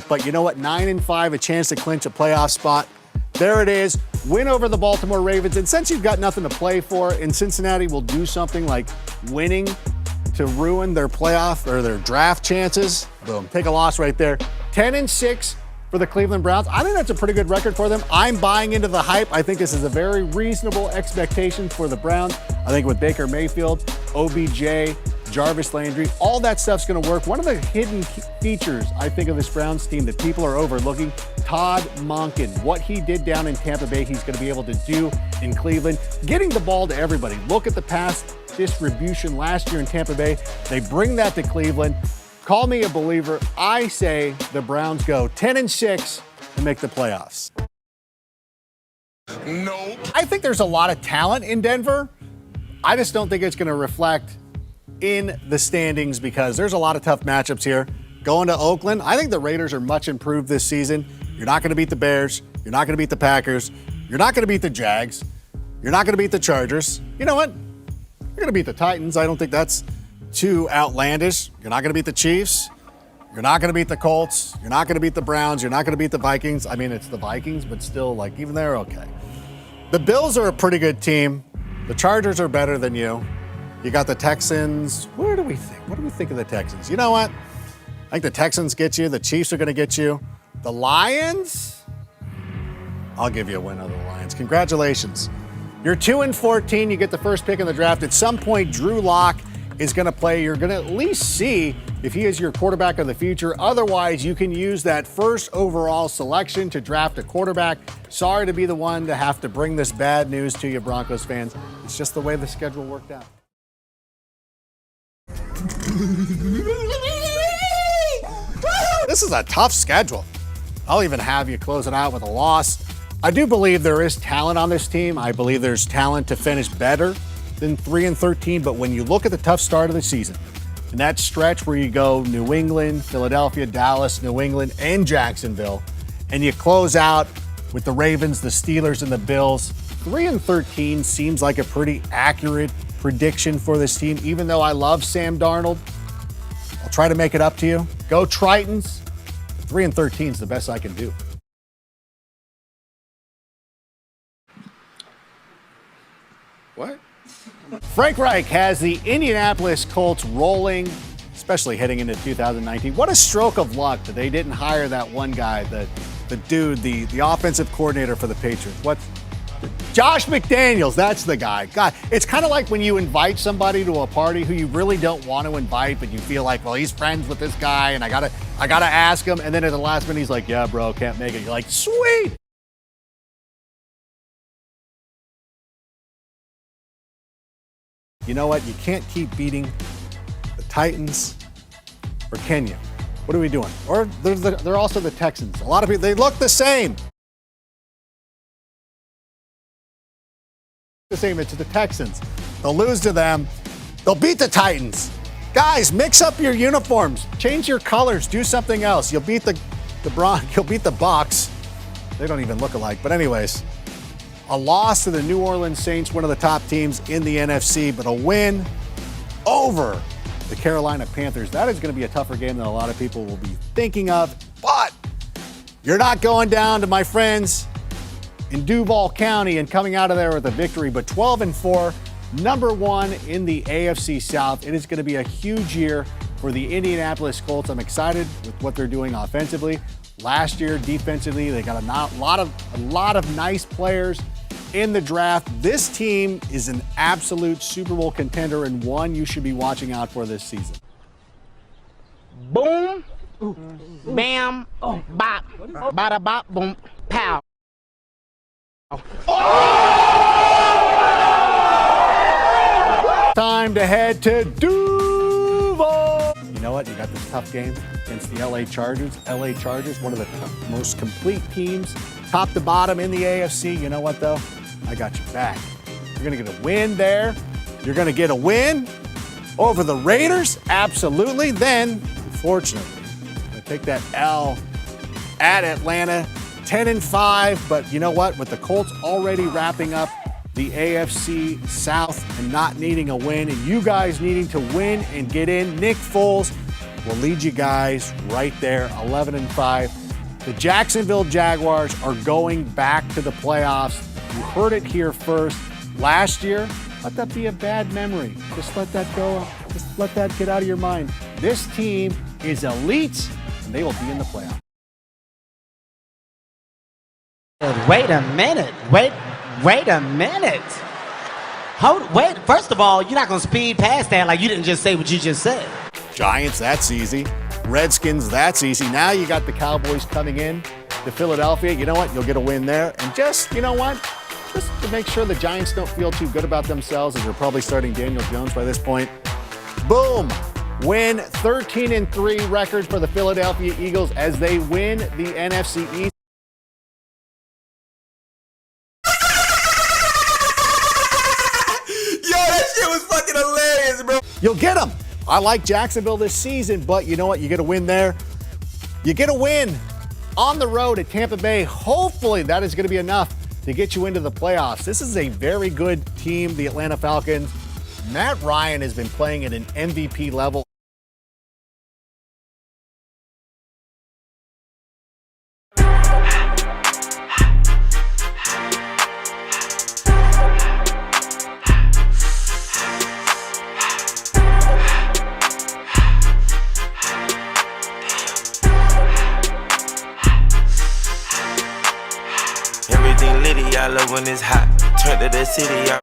But you know what? 9-5, a chance to clinch a playoff spot. There it is. Win over the Baltimore Ravens. And since you've got nothing to play for, and Cincinnati will do something like winning to ruin their playoff or their draft chances, boom, take a loss right there. 10-6 for the Cleveland Browns. I think that's a pretty good record for them. I'm buying into the hype. I think this is a very reasonable expectation for the Browns. I think with Baker Mayfield, OBJ, Jarvis Landry, all that stuff's going to work. One of the hidden features, I think, of this Browns team that people are overlooking, Todd Monken. What he did down in Tampa Bay, he's going to be able to do in Cleveland. Getting the ball to everybody. Look at the pass distribution last year in Tampa Bay. They bring that to Cleveland. Call me a believer. I say the Browns go 10-6 and make the playoffs. No. I think there's a lot of talent in Denver. I just don't think it's going to reflect in the standings because there's a lot of tough matchups here. Going to Oakland, I think the Raiders are much improved this season. You're not going to beat the Bears. You're not going to beat the Packers. You're not going to beat the Jags. You're not going to beat the Chargers. You know what? You're going to beat the Titans. I don't think that's too outlandish. You're not going to beat the Chiefs. You're not going to beat the Colts. You're not going to beat the Browns. You're not going to beat the Vikings. I mean, it's the Vikings, but still, like, even they're okay. The Bills are a pretty good team. The Chargers are better than you. You got the Texans. Where do we think? What do we think of the Texans? You know what? I think the Texans get you. The Chiefs are going to get you. The Lions? I'll give you a win over the Lions. Congratulations. You're 2-14. You get the first pick in the draft. At some point, Drew Lock is going to play. You're going to at least see if he is your quarterback of the future. Otherwise, you can use that first overall selection to draft a quarterback. Sorry to be the one to have to bring this bad news to you, Broncos fans. It's just the way the schedule worked out. This is a tough schedule. I'll even have you close it out with a loss. I do believe there is talent on this team. I believe there's talent to finish better than 3-13. But when you look at the tough start of the season, and that stretch where you go New England, Philadelphia, Dallas, New England, and Jacksonville, and you close out with the Ravens, the Steelers, and the Bills, 3-13 seems like a pretty accurate prediction for this team. Even though I love Sam Darnold, I'll try to make it up to you. Go Tritons. 3-13 is the best I can do. What? Frank Reich has the Indianapolis Colts rolling, especially heading into 2019. What a stroke of luck that they didn't hire that one guy, the dude, the offensive coordinator for the Patriots. Josh McDaniels, that's the guy. God, it's kind of like when you invite somebody to a party who you really don't want to invite, but you feel like, well, he's friends with this guy, and I gotta ask him. And then at the last minute, he's like, yeah, bro, can't make it. You're like, sweet. You know what? You can't keep beating the Titans, or can you? What are we doing? Or they're also the Texans. A lot of people, they look the same. The same, it's the Texans. They'll lose to them. They'll beat the Titans. Guys, mix up your uniforms. Change your colors. Do something else. You'll beat the You'll beat the Bucs. They don't even look alike. But anyways, a loss to the New Orleans Saints, one of the top teams in the NFC, but a win over the Carolina Panthers. That is going to be a tougher game than a lot of people will be thinking of. But you're not going down to my friends in Duval County and coming out of there with a victory, but 12-4, number one in the AFC South. It is going to be a huge year for the Indianapolis Colts. I'm excited with what they're doing offensively. Last year, defensively, they got a lot of nice players in the draft. This team is an absolute Super Bowl contender and one you should be watching out for this season. Boom, bam, bop, bada bop, boom, pow. Time to head to Duval. You know what? You got this tough game against the LA Chargers. LA Chargers, one of the most complete teams, top to bottom in the AFC. You know what, though? I got your back. You're going to get a win there. You're going to get a win over the Raiders. Absolutely. Then, unfortunately, I'm going to take that L at Atlanta. 10-5, but you know what? With the Colts already wrapping up the AFC South and not needing a win, and you guys needing to win and get in, Nick Foles will lead you guys right there, 11-5. The Jacksonville Jaguars are going back to the playoffs. You heard it here first. Last year, let that be a bad memory. Just let that go. Just let that get out of your mind. This team is elite, and they will be in the playoffs. Wait a minute. Wait a minute. Wait. First of all, you're not going to speed past that like you didn't just say what you just said. Giants, that's easy. Redskins, that's easy. Now you got the Cowboys coming in to Philadelphia. You know what? You'll get a win there. And just, you know what? Just to make sure the Giants don't feel too good about themselves, as they're probably starting Daniel Jones by this point. Boom! Win, 13-3 record for the Philadelphia Eagles as they win the NFC East. You'll get them. I like Jacksonville this season, but you know what? You get a win there. You get a win on the road at Tampa Bay. Hopefully that is going to be enough to get you into the playoffs. This is a very good team, the Atlanta Falcons. Matt Ryan has been playing at an MVP level. Everything litty, I love when it's hot. Turn to the city,